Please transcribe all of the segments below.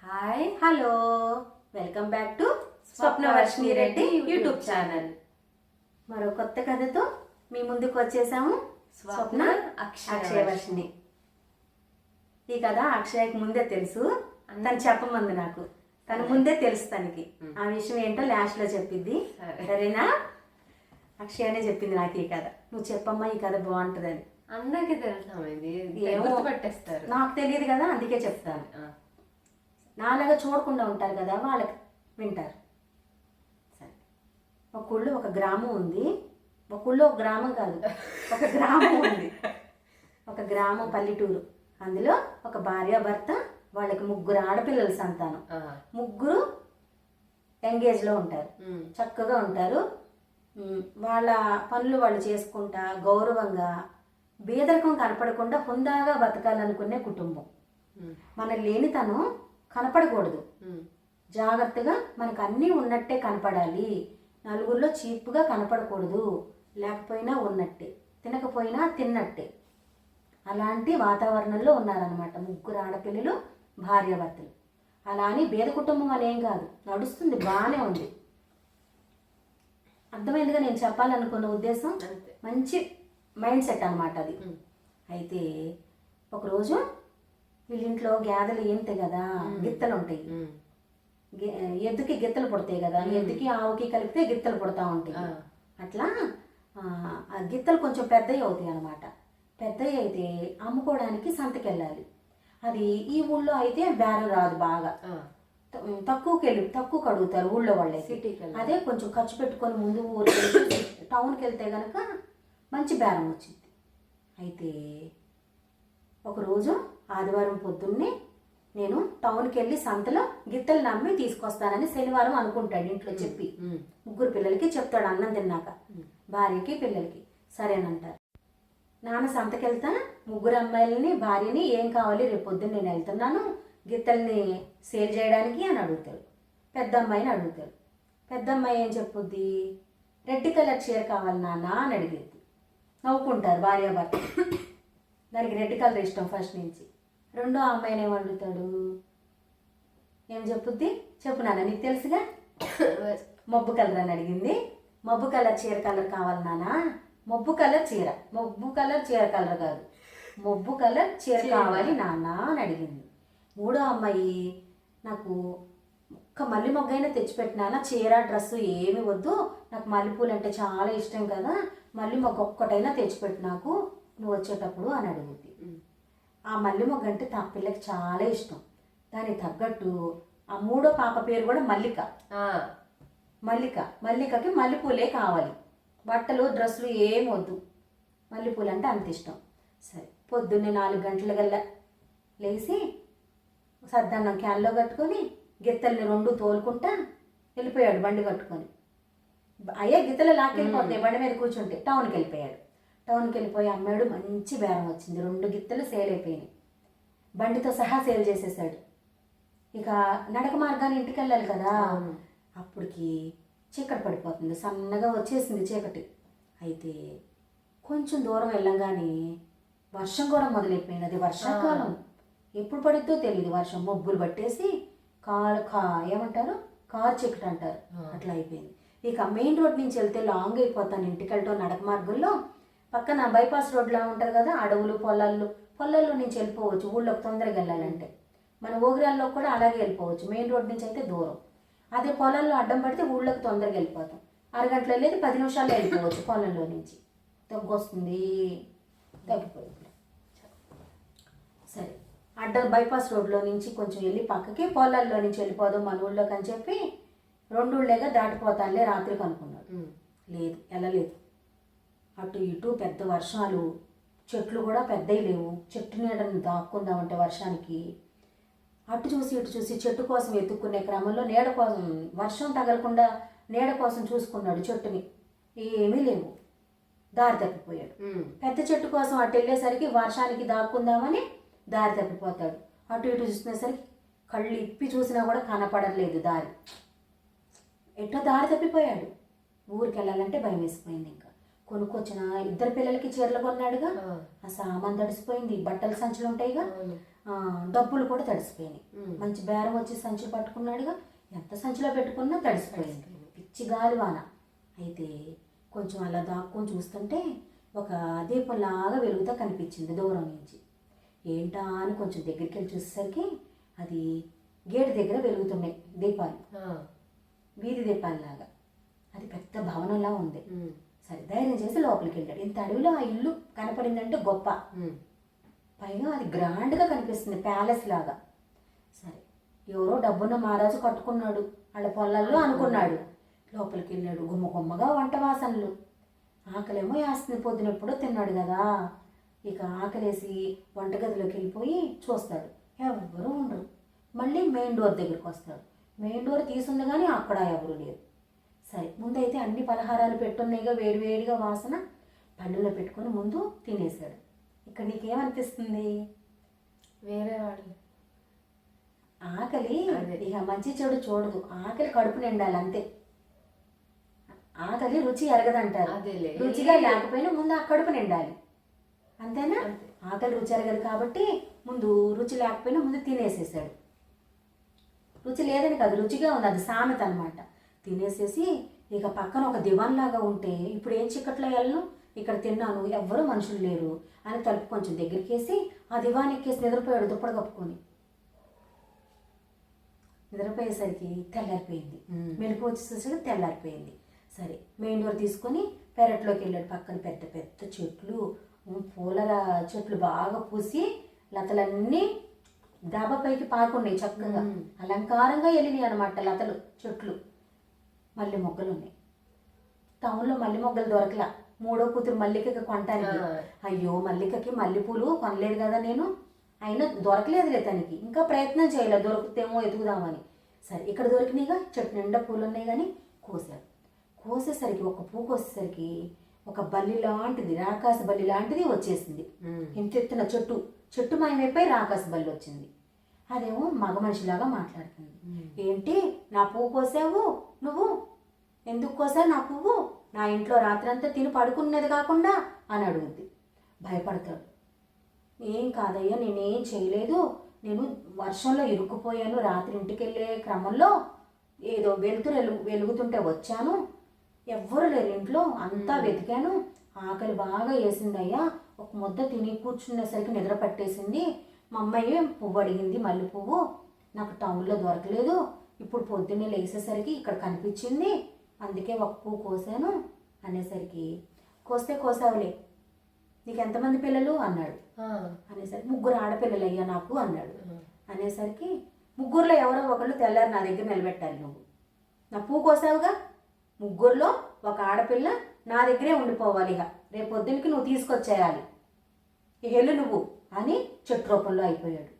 Hi hello welcome back to Swapnavarshini Reddy YouTube channel. మరో కొత్త కథతో మీ ముందుకు వచ్చేసాము. స్వప్న అక్షయవర్షిణి. ఈ కథ అక్షయకి ముందే తెలుసు, తను చెప్పమంది నాకు. తను ముందే తెలుసు తనకి. ఆ విషయం ఏంటో లాస్ట్ లో చెప్పిద్ది, సరేనా? అక్షయనే చెప్పింది నాకు ఈ కథ. నువ్వు చెప్పమ్మా, ఈ కథ బాగుంటుందని. అందరికీ తెలుసు, పట్టేస్తారు. నాకు తెలియదు కదా, అందుకే చెప్తాను. నాలాగా చూడకుండా ఉంటారు కదా, వాళ్ళకి వింటారు. సరే, ఒక ఊళ్ళో ఒక గ్రామం ఉంది. ఒక ఊళ్ళో ఒక గ్రామం కాదు, ఒక గ్రామం ఉంది. ఒక గ్రామం, పల్లెటూరు. అందులో ఒక భార్యాభర్త, వాళ్ళకి 3 ఆడపిల్లల సంతానం. 3 ఎంగేజ్లో ఉంటారు, చక్కగా ఉంటారు. వాళ్ళ పనులు వాళ్ళు చేసుకుంటా గౌరవంగా, బేదరికం కనపడకుండా హుందాగా బతకాలనుకునే కుటుంబం. మన లేనితనం కనపడకూడదు, జాగ్రత్తగా మనకు అన్నీ ఉన్నట్టే కనపడాలి. నలుగురిలో చీప్గా కనపడకూడదు, లేకపోయినా ఉన్నట్టే, తినకపోయినా తిన్నట్టే. అలాంటి వాతావరణంలో ఉన్నారనమాట 3 ఆడపిల్లలు, భార్యాభర్తలు. అలా అని పేద కుటుంబం అనేం కాదు, నడుస్తుంది, బాగానే ఉంది. అర్థమైందిగా నేను చెప్పాలనుకున్న ఉద్దేశం. మంచి మైండ్ సెట్ అనమాట అది. అయితే ఒకరోజు వీళ్ళింట్లో గేదెలు ఏంటాయి కదా, గిత్తలు ఉంటాయి. ఎద్దుకి గిత్తలు పుడతాయి కదా, ఎద్దుకి ఆవుకి కలిపితే గిత్తలు పుడతా ఉంటాయి. అట్లా ఆ గిత్తలు కొంచెం పెద్దవి అవుతాయి అనమాట. పెద్దవి అయితే అమ్ముకోవడానికి సంతకి వెళ్ళాలి. అది ఈ ఊళ్ళో అయితే బేరం రాదు, బాగా తక్కువ కడుగుతారు ఊళ్ళో వాళ్ళే. సిటీకి అదే కొంచెం ఖర్చు పెట్టుకొని ముందు ఊరికి టౌన్కి వెళ్తే కనుక మంచి బేరం వచ్చింది. అయితే ఒకరోజు ఆదివారం పొద్దున్నే నేను టౌన్కి వెళ్ళి సంతలో గిత్తలు నమ్మి తీసుకొస్తానని శనివారం అనుకుంటాడు ఇంట్లో చెప్పి. 3 పిల్లలకి చెప్తాడు అన్నం తిన్నాక, భార్యకి పిల్లలకి. సరేనంటారు. నాన్న సంతకి వెళ్తా, 3 అమ్మాయిలని భార్యని ఏం కావాలి, రేపు పొద్దున్న నేను వెళ్తున్నాను గిత్తల్ని సేల్ చేయడానికి అని అడుగుతాడు. పెద్ద అమ్మాయిని అడుగుతాడు. పెద్ద అమ్మాయి ఏం చెప్పుద్ది, రెడ్ కలర్ చీర కావాలి నాన్న అని అడిగేది. నవ్వుకుంటారు భార్యాభర్త. దానికి రెడ్ కలర్ ఇష్టం ఫస్ట్ నుంచి. రెండో అమ్మాయిని ఏం అడుగుతాడు, ఏం చెప్పుద్ది, చెప్పు నాన్న నీకు తెలుసుగా, మబ్బు కలర్ అని అడిగింది. మబ్బు కలర్ చీర కలర్ కావాలి నాన్న. మబ్బు కలర్ చీర, మబ్బు కలర్ చీర కలర్ కాదు, మబ్బు కలర్ చీర కావాలి నాన్న అని అడిగింది. మూడో అమ్మాయి, నాకు ఒక్క మల్లె మొగ్గైనా తెచ్చిపెట్టినా, చీర డ్రెస్సు ఏమి వద్దు, నాకు మల్లెపూలు అంటే చాలా ఇష్టం కదా, మల్లె మొగ్గ ఒక్కటైనా తెచ్చిపెట్టు నాకు నువ్వు వచ్చేటప్పుడు అని అడుగుద్ది. ఆ మల్లె మొగ్గ అంటే ఆ పిల్లకి చాలా ఇష్టం. దానికి తగ్గట్టు ఆ మూడో పాప పేరు కూడా మల్లిక. మల్లికకి మల్లెపూలే కావాలి, బట్టలు డ్రెస్సులు ఏమి వద్దు, మల్లెపూలు అంటే అంత ఇష్టం. సరే, పొద్దున్నే 4 గంటలకల్లా లేచి సద్దన్నం క్యాన్లో కట్టుకొని గిత్తల్ని 2 తోలుకుంటా వెళ్ళిపోయాడు బండి కట్టుకొని. అయ్యే గిత్తలు లాక్కెళ్ళిపోతాయి బండి మీద కూర్చుంటే. టౌన్కి వెళ్ళిపోయాడు. టౌన్కి వెళ్ళిపోయి అమ్మాడు. మంచి బేరం వచ్చింది, 2 గిత్తలు సేల్ అయిపోయినాయి. బండితో సహా సేల్ చేసేసాడు. ఇక నడక మార్గాన్ని ఇంటికి వెళ్ళాలి కదా, అప్పటికి చీకటి పడిపోతుంది, సన్నగా వచ్చేసింది చీకటి. అయితే కొంచెం దూరం వెళ్ళంగానే వర్షం కూడా మొదలైపోయింది. అది వర్షాకాలం, ఎప్పుడు పడిద్దో తెలియదు వర్షం. మబ్బులు పట్టేసి ఏమంటారు, కారు చీకటి అంటారు, అట్లా అయిపోయింది. ఇక మెయిన్ రోడ్ నుంచి వెళ్తే లాంగ్ అయిపోతాను. ఇంటికి వెళ్ళటం నడక మార్గంలో పక్కన బైపాస్ రోడ్లా ఉంటుంది కదా, అడవులు పొలాల్లో నుంచి వెళ్ళిపోవచ్చు ఊళ్ళోకి తొందరగా వెళ్ళాలంటే. మన ఓగిరాల్లో కూడా అలాగే వెళ్ళిపోవచ్చు, మెయిన్ రోడ్ నుంచి అయితే దూరం. అదే పొలాల్లో అడ్డం పడితే ఊళ్ళోకి తొందరగా వెళ్ళిపోతాం. అరగంటలో వెళ్ళేది 10 నిమిషాల్లో వెళ్ళిపోవచ్చు పొలంలో నుంచి. తగ్గొస్తుంది, తగ్గిపోయింది. సరే, అడ్డం బైపాస్ రోడ్లో నుంచి కొంచెం వెళ్ళి పక్కకి పొలాల్లో నుంచి వెళ్ళిపోదాం మన ఊళ్ళోకి అని చెప్పి 2 ఊళ్ళేగా దాటిపోతానులే రాత్రికి అనుకున్నాడు. లేదు, వెళ్ళలేదు. అటు ఇటు పెద్ద వర్షాలు, చెట్లు కూడా పెద్దవి లేవు. చెట్టు నీడని దాక్కుందామంటే వర్షానికి అటు చూసి ఇటు చూసి చెట్టు కోసం వెతుక్కునే క్రమంలో నీడ కోసం, వర్షం తగలకుండా నీడ కోసం చూసుకున్నాడు చెట్టుని. ఏమీ లేవు, దారి తప్పిపోయాడు. పెద్ద చెట్టు కోసం అటు వెళ్ళేసరికి వర్షానికి దాక్కుందామని దారి తప్పిపోతాడు. అటు ఇటు చూసినసరికి కళ్ళు ఇప్పి చూసినా కూడా కనపడలేదు దారి. ఎటో దారి తప్పిపోయాడు. ఊరికి వెళ్ళాలంటే భయం వేసిపోయింది. ఇంకా కొనుక్కొచ్చిన 2 పిల్లలకి చీరలు కొన్నాడుగా, ఆ సామాన్ తడిసిపోయింది, బట్టల సంచులు ఉంటాయిగా, డబ్బులు కూడా తడిసిపోయినాయి. మంచి బేరం వచ్చి సంచులు పట్టుకున్నాడుగా, ఎంత సంచిలో పెట్టుకున్నా తడిసిపోయింది. పిచ్చి గాలివాన. అయితే కొంచెం అలా దాక్కుని చూస్తుంటే ఒక దీపంలాగా వెలుగుతా కనిపించింది దూరం నుంచి. ఏంటా అని కొంచెం దగ్గరికి వెళ్ళి చూసేసరికి అది గేటు దగ్గర వెలుగుతున్నాయి దీపాలు, వీధి దీపాలలాగా. అది పెద్ద భవనంలా ఉంది. సరే ధైర్యం చేసి లోపలికి వెళ్ళాడు. ఇంత అడవిలో ఆ ఇల్లు కనపడిందంటే గొప్ప. పైగా అది గ్రాండ్గా కనిపిస్తుంది, ప్యాలెస్ లాగా. సరే ఎవరో డబ్బున్న మహారాజు కట్టుకున్నాడు వాళ్ళ పొలాల్లో అనుకున్నాడు. లోపలికి వెళ్ళాడు. గుమ్మ గుమ్మగా వంట వాసనలు. ఆకలేమో వేస్తుంది, పొద్దునెప్పుడో తిన్నాడు కదా. ఇక ఆకలేసి వంటగదిలోకి వెళ్ళిపోయి చూస్తాడు, ఎవరు ఉండరు. మళ్ళీ మెయిన్ డోర్ దగ్గరికి వస్తాడు. మెయిన్ డోర్ తీసుంది కానీ అక్కడ ఎవరు లేరు. సరే ముందైతే అన్ని పలహారాలు పెట్టున్నాయిగా, వేడివేడిగా వాసన. పళ్ళులో పెట్టుకొని ముందు తినేశాడు. ఇక్కడ నీకేమనిపిస్తుంది? వేరే వాళ్ళు ఆకలి ఇక మంచి చెడు చూడదు, ఆకలి కడుపు నిండాలి అంతే. ఆకలి రుచి ఎరగదంటారు. రుచిగా లేకపోయినా ముందు ఆ కడుపు నిండాలి, అంతేనా? ఆకలి రుచి ఎరగదు కాబట్టి ముందు రుచి లేకపోయినా ముందు తినేసేసాడు. రుచి లేదని కాదు, రుచిగా ఉంది, అది సామెత అనమాట. తినేసేసి ఇక పక్కన ఒక దివాన్ లాగా ఉంటే ఇప్పుడు ఏం చిక్కట్లో వెళ్ళను, ఇక్కడ తిన్నాను, ఎవ్వరూ మనుషులు లేరు అని తలుపు కొంచెం దగ్గరికి వేసి ఆ దివాన్ ఎక్కేసి నిద్రపోయాడు దుప్పటి కప్పుకొని. నిద్రపోయేసరికి తెల్లారిపోయింది. మెలకు వచ్చేసరికి తెల్లారిపోయింది. సరే మెయిన్ డోర్ తీసుకొని పెరట్లోకి వెళ్ళాడు. పక్కన పెద్ద పెద్ద చెట్లు, పూల చెట్లు బాగా పూసి లతలన్నీ డాబా పైకి పాకున్నాయి, చక్కగా అలంకారంగా వెళ్ళినాయి అనమాట లతలు, చెట్లు. మల్లె మొగ్గలు ఉన్నాయి. టౌన్లో మల్లె మొగ్గలు దొరకలా. మూడో కూతురు మల్లికకి కొనటానికి. అయ్యో మల్లికకి మల్లెపూలు కొనలేదు కదా నేను, అయినా దొరకలేదులే తనకి. ఇంకా ప్రయత్నం చేయలేదు, దొరుకుతేమో ఎతుకుదామని. సరే ఇక్కడ దొరికినాయిగా, చెట్టు నిండా పూలు ఉన్నాయి కానీ కోసాడు. కోసేసరికి ఒక పువ్వు కోసేసరికి ఒక బల్లి లాంటిది, రాకాసి బల్లి లాంటిది వచ్చేసింది. ఇంత ఎత్తున చెట్టు మాయమైపోయి రాకాసి బల్లి వచ్చింది. అదేమో మగ మనిషిలాగా మాట్లాడుతుంది. ఏంటి నా పువ్వు కోసావు నువ్వు? ఎందుకు కోసావు నా పువ్వు? నా ఇంట్లో రాత్రంతా తిని పడుకున్నది కాకుండా అని అడుగుద్ది. భయపడతాడు. ఏం కాదయ్యా, నేనేం చేయలేదు, నేను వర్షంలో ఇరుక్కుపోయాను, రాత్రి ఇంటికి వెళ్ళే క్రమంలో ఏదో వెలుగుతుంటే వచ్చాను, ఎవ్వరు లేరు ఇంట్లో, అంతా వెతికాను, ఆకలి బాగా వేసిందయ్యా, ఒక ముద్ద తిని కూర్చునేసరికి నిద్ర పట్టేసింది, మా అమ్మాయి పువ్వు అడిగింది, మల్లె పువ్వు, నాకు టౌన్లో దొరకలేదు, ఇప్పుడు పొద్దున్నే లేచేసరికి ఇక్కడ కనిపించింది, అందుకే ఒక పువ్వు కోసాను అనేసరికి, కోసావులే, నీకు ఎంతమంది పిల్లలు అన్నాడు. అనేసరికి 3 ఆడపిల్లలు అయ్యా నాకు అన్నాడు. అనేసరికి 3లో ఎవరో ఒకళ్ళు తెల్లారి నా దగ్గర నిలబెట్టాలి, నువ్వు నా పువ్వు కోసావుగా, 3లో ఒక ఆడపిల్ల నా దగ్గరే ఉండిపోవాలి, ఇక రేపు పొద్దున్నకి నువ్వు తీసుకొచ్చేయాలి, ఇక వెళ్ళు నువ్వు అని చెట్టు రూపంలో అయిపోయాడు.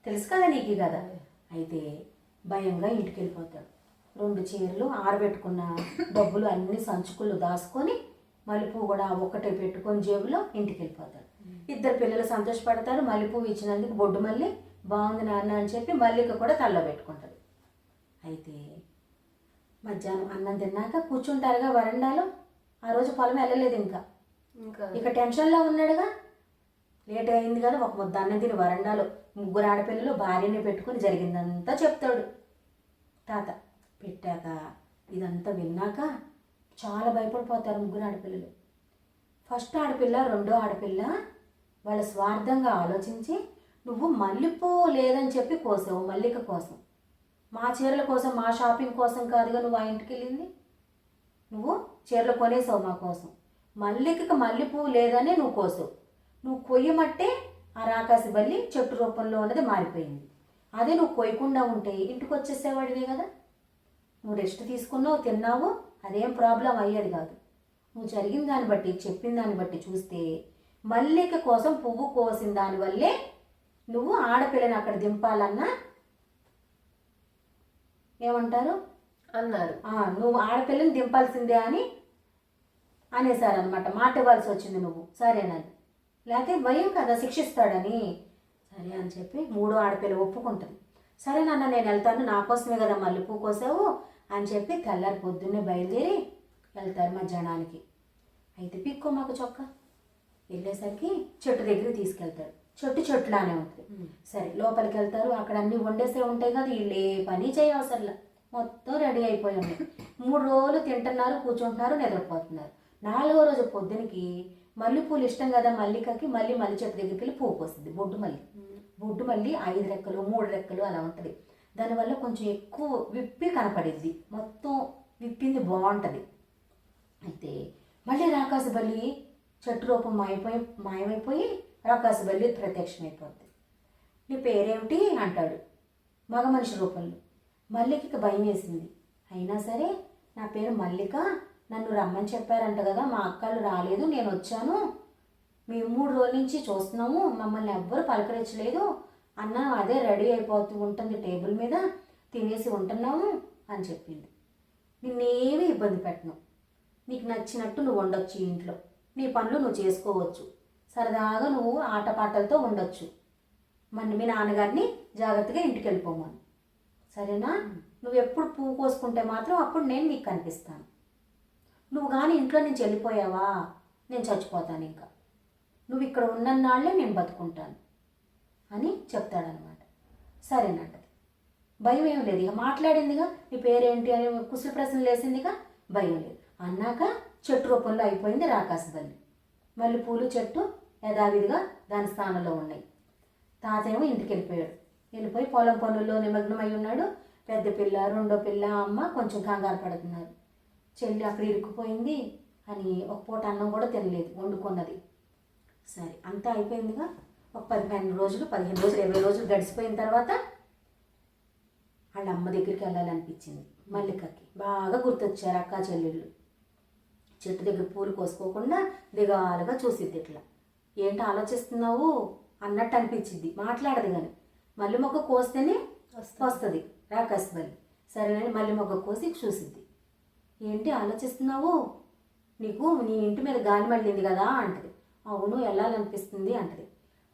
తెలుసు కదా నీకు కదా. అయితే భయంగా ఇంటికి వెళ్ళిపోతాడు. 2 చీరలు ఆరబెట్టుకున్న డబ్బులు అన్ని సంచుకులు దాచుకొని మల్లెపువ్వు కూడా ఒక్కటే పెట్టుకొని జేబులో ఇంటికి వెళ్ళిపోతాడు. 2 పిల్లలు సంతోషపడతారు. మల్లెపువ్వు ఇచ్చినందుకు బొడ్డు మళ్ళీ బాగుంది నాన్న అని చెప్పి మల్లిక కూడా తల్లో పెట్టుకుంటాడు. అయితే మధ్యాహ్నం అన్నం తిన్నాక కూర్చుంటారుగా వరండాలో. ఆ రోజు పొలం వెళ్ళలేదు ఇంకా ఇక టెన్షన్లో ఉన్నాడుగా. లేట్ అయింది కదా, ఒక ముద్ద అన్నం తిని వరండాలో 3 ఆడపిల్లలు భార్యని పెట్టుకుని జరిగిందంతా చెప్తాడు తాత. పెట్టాక ఇదంతా విన్నాక చాలా భయపడిపోతారు 3 ఆడపిల్లలు. ఫస్ట్ ఆడపిల్ల, రెండో ఆడపిల్ల వాళ్ళ స్వార్థంగా ఆలోచించి, నువ్వు మల్లెపువ్వు లేదని చెప్పి కోసావు మల్లిక కోసం, మా చీరల కోసం, మా షాపింగ్ కోసం కాదుగా నువ్వు ఆ ఇంటికి వెళ్ళింది, నువ్వు చీరలు కొనేసావు మా కోసం, మల్లికకి మల్లెపువ్వు లేదనే నువ్వు కోసావు, నువ్వు కొయ్యమట్టే ఆ రాకాసి బల్లి చెట్టు రూపంలో ఉన్నది మారిపోయింది. అదే నువ్వు కొయ్యకుండా ఉంటే ఇంటికి వచ్చేసేవాడివే కదా, నువ్వు రెస్ట్ తీసుకున్నావు, తిన్నావు, అదేం ప్రాబ్లం అయ్యేది కాదు. నువ్వు జరిగిన దాన్ని బట్టి, చెప్పిన దాన్ని బట్టి చూస్తే మల్లిక కోసం పువ్వు కోసిన దానివల్లే నువ్వు ఆడపిల్లని అక్కడ దింపాలన్నా ఏమంటారు అన్నారు, నువ్వు ఆడపిల్లని దింపాల్సిందే అని అనేసారనమాట. మాట ఇవ్వాల్సి వచ్చింది నువ్వు, సరేనని, లేకపోతే భయం కదా శిక్షిస్తాడని. సరే అని చెప్పి 3వ ఆడపిల్ల ఒప్పుకుంటుంది. సరే నాన్న నేను వెళ్తాను, నా కోసమే కదా మల్లెపువ్వు కోసావు అని చెప్పి తెల్లారి పొద్దున్నే బయలుదేరి వెళ్తారు మధ్యాహ్నానికి. అయితే పిక్కో మాకు చొక్క వెళ్ళేసరికి చెట్టు దగ్గరికి తీసుకెళ్తాడు. చెట్లానే ఉంటుంది. సరే లోపలికి వెళ్తారు, అక్కడ అన్నీ వండేసే ఉంటాయి కదా, వీళ్ళు ఏ పని చేయవసరంలా మొత్తం రెడీ అయిపోయి ఉన్నాయి. 3 రోజులు తింటున్నారు, కూర్చుంటున్నారు, నిద్రపోతున్నారు. 4వ రోజు పొద్దునకి మల్లెపూలు ఇష్టం కదా మల్లికకి, మళ్ళీ మల్లి చెట్టు దగ్గరికి వెళ్ళి పువ్వు పోస్తుంది. బొడ్డు మళ్ళీ 5 రెక్కలు 3 రెక్కలు అలా ఉంటుంది. దానివల్ల కొంచెం ఎక్కువ విప్పి కనపడిద్ది, మొత్తం విప్పింది బాగుంటుంది. అయితే మళ్ళీ రాకాసుబల్లి చెట్టు రూపం మాయమైపోయి రాకాసుబల్లి ప్రత్యక్షమైపోద్ది. నీ పేరేమిటి అంటాడు మగ మనిషి రూపంలో. మల్లికకి భయం వేసింది. అయినా సరే నా పేరు మల్లిక, నన్ను రమ్మని చెప్పారంట కదా, మా అక్కలు రాలేదు, నేను వచ్చాను, మేము 3 రోజుల నుంచి చూస్తున్నాము, మమ్మల్ని ఎవ్వరు పలకరించలేదు, అన్న అదే రెడీ అయిపోతూ ఉంటుంది టేబుల్ మీద, తినేసి ఉంటున్నాము అని చెప్పింది. నిన్నేమీ ఇబ్బంది పెట్టను, నీకు నచ్చినట్టు నువ్వు ఉండొచ్చు, ఇంట్లో నీ పనులు నువ్వు చేసుకోవచ్చు, సరదాగా నువ్వు ఆటపాటలతో ఉండొచ్చు, మీ నాన్నగారిని జాగ్రత్తగా ఇంటికి వెళ్ళిపోమను, సరేనా? నువ్వు ఎప్పుడు పువ్వు కోసుకుంటే మాత్రం అప్పుడు నేను నీకు కనిపిస్తాను. నువ్వు కానీ ఇంట్లో నుంచి వెళ్ళిపోయావా నేను చచ్చిపోతాను, ఇంకా నువ్వు ఇక్కడ ఉన్నన్నాళ్లే నేను బతుకుంటాను అని చెప్తాడనమాట. సరేనంటది. భయం ఏం లేదు, ఇక మాట్లాడిందిగా, నీ పేరేంటి అని కుశల ప్రశ్నలు వేసిందిగా, భయం లేదు. అన్నాక చెట్టు రూపంలో అయిపోయింది రాకాసుబల్లి. మళ్ళీ పూలు చెట్టు యథావిధిగా దాని స్థానంలో ఉన్నాయి. తాతేమో ఇంటికి వెళ్ళిపోయి పొలం పనుల్లో నిమగ్నమై ఉన్నాడు. పెద్ద పిల్ల, రెండో పిల్ల, అమ్మ కొంచెం కంగారు పడుతున్నారు. చెల్లి అక్కడ ఇరుక్కుపోయింది అని ఒక పూట అన్నం కూడా తినలేదు, వండుకున్నది. సరే అంతా అయిపోయిందిగా. ఒక 15 రోజులు 20 రోజులు గడిచిపోయిన తర్వాత వాళ్ళ అమ్మ దగ్గరికి వెళ్ళాలనిపించింది మల్లికకి. బాగా గుర్తొచ్చారు అక్క చెల్లెళ్ళు. చెట్టు దగ్గర పూలు కోసుకోకుండా దిగాలుగా చూసిద్ది. ఇట్లా ఏంటి ఆలోచిస్తున్నావు అన్నట్టు అనిపించింది, మాట్లాడదు. కానీ మల్లె మొక్క కోస్తేనే వస్తుంది రాకాసుబల్లి. సరేనని మల్లె మొక్క కోసి చూసిద్ది. ఏంటి ఆలోచిస్తున్నావు, నీకు నీ ఇంటి మీద గాలి మళ్ళింది కదా అంటది. అవును వెళ్ళాలనిపిస్తుంది అంటది.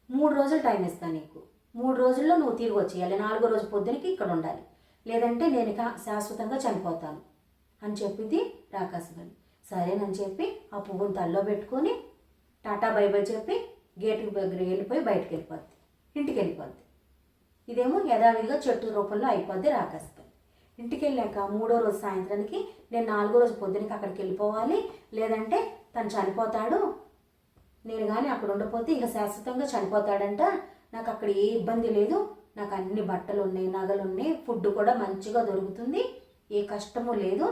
3 రోజులు టైం ఇస్తాను నీకు, 3 రోజుల్లో నువ్వు తిరిగి వచ్చేయాలి, 4వ రోజు పొద్దునకి ఇక్కడ ఉండాలి, లేదంటే నేను ఇక శాశ్వతంగా చనిపోతాను అని చెప్పింది రాకాసుబల్లి. సరేనని చెప్పి ఆ పువ్వుని తల్లో పెట్టుకొని టాటా బై బై చెప్పి గేటుకి దగ్గర వెళ్ళిపోయి బయటకు వెళ్ళిపోద్ది, ఇంటికి వెళ్ళిపోద్ది. ఇదేమో యథావిధిగా చెట్టు రూపంలో అయిపోద్ది రాకాసుబల్లి. ఇంటికి వెళ్ళాక 3వ రోజు సాయంత్రానికి నేను 4వ రోజు పొద్దునకి అక్కడికి వెళ్ళిపోవాలి, లేదంటే తను చనిపోతాడు, నేను కానీ అక్కడ ఉండిపోతే ఇక శాశ్వతంగా చనిపోతాడంట, నాకు అక్కడ ఏ ఇబ్బంది లేదు, నాకు అన్ని బట్టలు ఉన్నాయి, నగలు ఉన్నాయి, ఫుడ్ కూడా మంచిగా దొరుకుతుంది, ఏ కష్టము లేదు,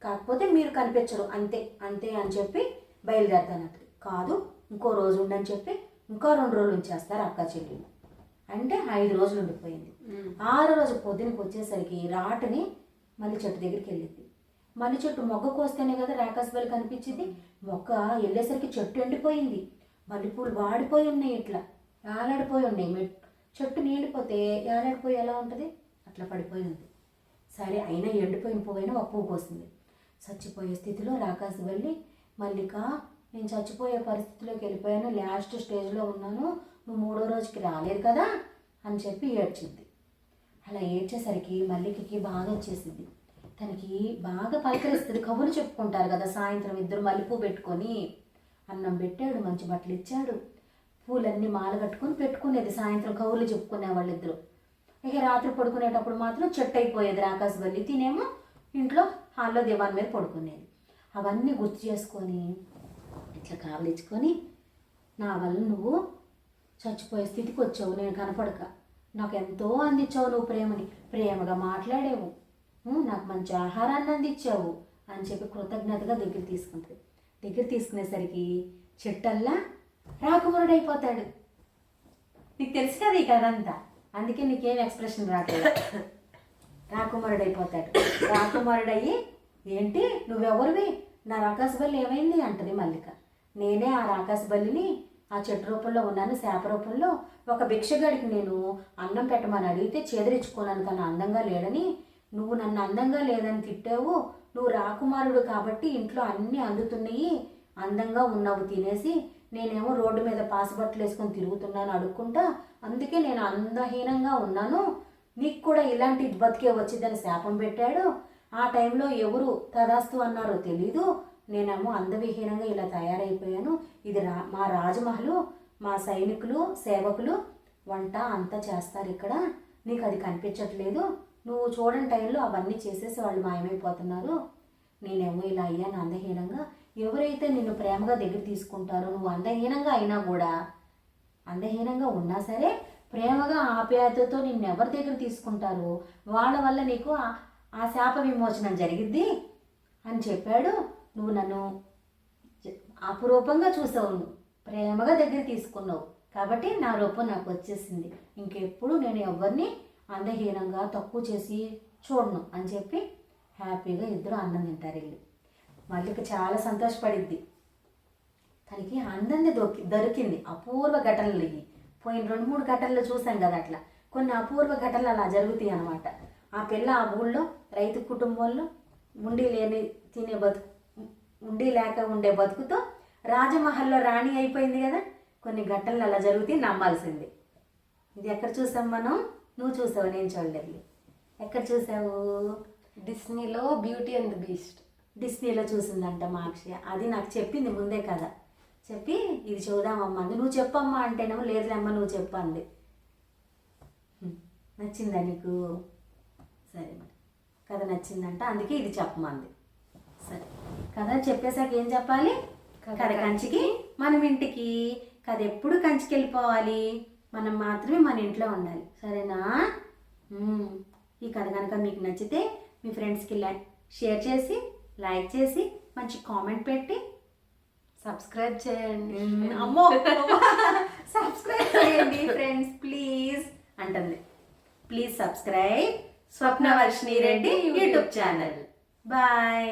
కాకపోతే మీరు కనిపించరు అంతే అంతే అని చెప్పి బయలుదేరుతానట. కాదు ఇంకో రోజు ఉండని చెప్పి ఇంకో 2 రోజులు ఉంచేస్తారు అక్క చెల్లెలు. అంటే 5 రోజులు ఉండిపోయింది. 6వ రోజు పొద్దునకి వచ్చేసరికి రాటని మళ్ళీ చెట్టు దగ్గరికి వెళ్ళింది. మళ్ళీ చెట్టు మొగ్గ కోస్తేనే కదా రాకాసుబల్లి కనిపించింది. మొగ్గ వెళ్ళేసరికి చెట్టు ఎండిపోయింది, మల్లెపూలు వాడిపోయి ఉన్నాయి, ఇట్లా ఏలాడిపోయి ఉన్నాయి. చెట్టు నీడిపోతే ఏలాడిపోయి ఎలా ఉంటుంది, అట్లా పడిపోయి ఉంది. సరే అయినా ఎండిపోయిన పువ్వైనా ఒక పువ్వు కోసింది. చచ్చిపోయే స్థితిలో రాకాసుబల్లి, మల్లిక నేను చచ్చిపోయే పరిస్థితిలోకి వెళ్ళిపోయాను, లాస్ట్ స్టేజ్లో ఉన్నాను, నువ్వు 3వ రోజుకి రాలేదు కదా అని చెప్పి ఏడ్చింది. అలా ఏడ్చేసరికి మల్లికకి బాగా వచ్చేసింది. తనకి బాగా పలకరిస్తుంది, కబుర్లు చెప్పుకుంటారు కదా సాయంత్రం. ఇద్దరు మల్లెపూ పెట్టుకొని అన్నం పెట్టాడు, మంచి బట్టలు ఇచ్చాడు, పూలన్నీ మాల కట్టుకొని పెట్టుకునేది, సాయంత్రం కబుర్లు చెప్పుకునే వాళ్ళిద్దరు. ఇక రాత్రి పడుకునేటప్పుడు మాత్రం చెట్టు అయిపోయేది రాకాసుబల్లి, తినేమో ఇంట్లో హాల్లో దివాన్ మీద పడుకునేది. అవన్నీ గుర్తు చేసుకొని ఇట్లా కావలించుకొని, నా వల్ల నువ్వు చచ్చిపోయే స్థితికి వచ్చావు, నేను కనపడక నాకు ఎంతో అందించావు, నువ్వు ప్రేమగా మాట్లాడావు, నాకు మంచి ఆహారాన్ని అందించావు అని చెప్పి కృతజ్ఞతగా దగ్గర తీసుకుంటుంది. దగ్గర తీసుకునేసరికి చెట్టల్లా రాకుమారుడు అయిపోతాడు. నీకు తెలుసు కదా ఈ కథ అంతా, అందుకే నీకేం ఎక్స్ప్రెషన్ రావట్లేదు. రాకుమారుడు అయిపోతాడు. రాకుమారుడయ్యి ఏంటి నువ్వెవరివి, నా రాకాసుబల్లి ఏమైంది అంటది మల్లిక. నేనే ఆ రాకాసుబల్లిని, ఆ చెట్టు రూపంలో ఉన్నాను, శాప రూపంలో. ఒక భిక్షగాడికి నేను అన్నం పెట్టమని అడిగితే చేదరించుకున్నాను, తను అందంగా లేడని. నువ్వు నన్ను అందంగా లేదని తిట్టావు, నువ్వు రాకుమారుడు కాబట్టి ఇంట్లో అన్నీ అందుతున్నాయి, అందంగా ఉన్నావు తినేసి, నేనేమో రోడ్డు మీద పాసబట్టలు వేసుకొని తిరుగుతున్నాను అడుక్కుంటా, అందుకే నేను అందహీనంగా ఉన్నాను, నీకు కూడా ఇలాంటి బతికే వచ్చిందని శాపం పెట్టాడు. ఆ టైంలో ఎవరు తదాస్తు అన్నారో తెలీదు, నేనేమో అందవిహీనంగా ఇలా తయారైపోయాను. ఇది మా రాజమహలు, మా సైనికులు సేవకులు వంట అంతా చేస్తారు ఇక్కడ, నీకు అది కనిపించట్లేదు, నువ్వు చూడని టైంలో అవన్నీ చేసేసి వాళ్ళు మాయమైపోతున్నారు, నేనేమో ఇలా అయ్యాను అందహీనంగా. ఎవరైతే నిన్ను ప్రేమగా దగ్గర తీసుకుంటారో, నువ్వు అందహీనంగా అయినా కూడా, అందహీనంగా ఉన్నా సరే ప్రేమగా ఆప్యాయతతో నిన్ను ఎవరి దగ్గర తీసుకుంటారో వాళ్ళ వల్ల నీకు ఆ శాప విమోచనం జరిగిద్ది అని చెప్పాడు. నువ్వు నన్ను అపురూపంగా చూసావు, నువ్వు ప్రేమగా దగ్గర తీసుకున్నావు కాబట్టి నా రూపం నాకు వచ్చేసింది, ఇంకెప్పుడు నేను ఎవరిని అందహీనంగా తక్కువ చేసి చూడను అని చెప్పి హ్యాపీగా ఇద్దరు అన్నం తింటారు వెళ్ళి. మల్లిక చాలా సంతోషపడిద్ది, తనకి అందరినీ దొరికింది. అపూర్వ ఘటనలు ఇవి, పోయిన 2-3 ఘటనలు చూసాం కదా, అట్లా కొన్ని అపూర్వ ఘటనలు అలా జరుగుతాయి అన్నమాట. ఆ పిల్ల ఆ ఊళ్ళో రైతు కుటుంబంలో ఉండి లేక ఉండే బతుకుతో రాజమహల్లో రాణి అయిపోయింది కదా. కొన్ని ఘటనలు అలా జరుగుతాయి, నమ్మాల్సింది. ఇది ఎక్కడ చూసాం మనం? నువ్వు చూసావు, నేను చూడలేదు. ఎక్కడ చూసావు? డిస్నీలో బ్యూటీ అండ్ ది బీస్ట్. డిస్నీలో చూసిందంట మా అక్షయ, అది నాకు చెప్పింది ముందే కదా, చెప్పి ఇది చూద్దామమ్మా అంది. నువ్వు చెప్పమ్మా అంటేనేమో లేదులేమ్మా నువ్వు చెప్పండి. నచ్చిందా నీకు? సరే మరి కథ నచ్చిందంట, అందుకే ఇది చెప్పమంది. సరే కథ చెప్పేశాక ఏం చెప్పాలి? కథ కంచికి మనం ఇంటికి. కథ ఎప్పుడు కంచికి వెళ్ళిపోవాలి, మనం మాత్రమే మన ఇంట్లో ఉండాలి, సరేనా? ఈ కథ కనుక మీకు నచ్చితే మీ ఫ్రెండ్స్కి షేర్ చేసి, లైక్ చేసి, మంచి కామెంట్ పెట్టి సబ్స్క్రైబ్ చేయండి. అమ్మో సబ్స్క్రైబ్ చేయండి ఫ్రెండ్స్ ప్లీజ్ అంటుంది. Please subscribe Swapnavarshini Reddy YouTube channel. Bye.